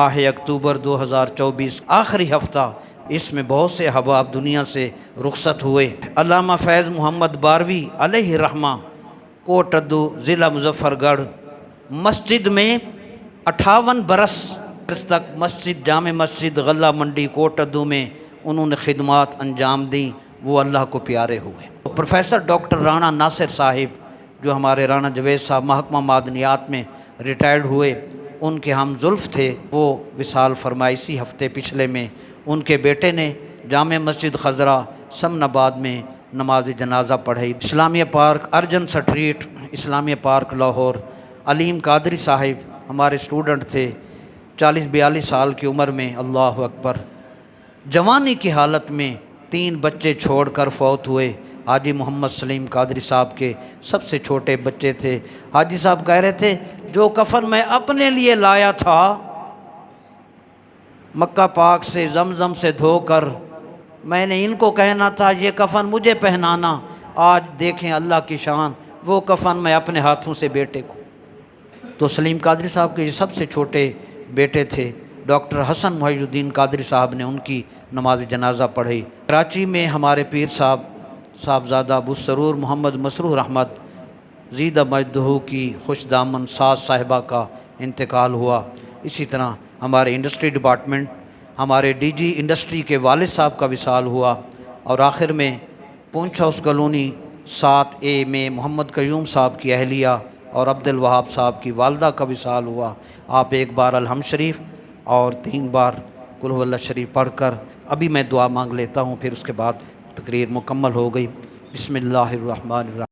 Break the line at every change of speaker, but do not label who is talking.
ماہ اکتوبر 2024 آخری ہفتہ، اس میں بہت سے احباب دنیا سے رخصت ہوئے۔ علامہ فیض محمد باروی علیہ رحمہ کوٹ ادو ضلع مظفر گڑھ مسجد میں 58 برس تک مسجد جامع مسجد غلہ منڈی کوٹ ادو میں انہوں نے خدمات انجام دیں، وہ اللہ کو پیارے ہوئے۔ پروفیسر ڈاکٹر رانا ناصر صاحب جو ہمارے رانا جوید صاحب محکمہ معدنیات میں ریٹائرڈ ہوئے، ان کے ہم زلف تھے، وہ وصال فرمائے اسی ہفتے پچھلے میں۔ ان کے بیٹے نے جامع مسجد خضرہ سمن آباد میں نماز جنازہ پڑھی۔ اسلامیہ پارک ارجن سٹریٹ اسلامیہ پارک لاہور علیم قادری صاحب ہمارے اسٹوڈنٹ تھے، 40-42 سال کی عمر میں، اللہ اکبر، جوانی کی حالت میں 3 بچے چھوڑ کر فوت ہوئے۔ حاجی محمد سلیم قادری صاحب کے سب سے چھوٹے بچے تھے۔ حاجی صاحب کہہ رہے تھے جو کفن میں اپنے لیے لایا تھا مکہ پاک سے زمزم سے دھو کر، میں نے ان کو کہنا تھا یہ کفن مجھے پہنانا، آج دیکھیں اللہ کی شان، وہ کفن میں اپنے ہاتھوں سے بیٹے کو۔ تو سلیم قادری صاحب کے سب سے چھوٹے بیٹے تھے، ڈاکٹر حسن محی الدین قادری صاحب نے ان کی نماز جنازہ پڑھی۔ کراچی میں ہمارے پیر صاحب صاحبزادہ ابو سرور محمد مسرور احمد زیدہ مجدہ کی خوش دامن ساز صاحبہ کا انتقال ہوا۔ اسی طرح ہمارے انڈسٹری ڈپارٹمنٹ ہمارے ڈی جی انڈسٹری کے والد صاحب کا وصال ہوا۔ اور آخر میں پونچھ ہاؤس کالونی 7A میں محمد قیوم صاحب کی اہلیہ اور عبد الوہاب صاحب کی والدہ کا وصال ہوا۔ آپ ایک بار الحمد شریف اور 3 بار قل هو اللہ شریف پڑھ کر ابھی میں دعا مانگ لیتا ہوں، پھر اس کے بعد تقریر مکمل ہو گئی۔ بسم اللہ الرحمن الرحیم۔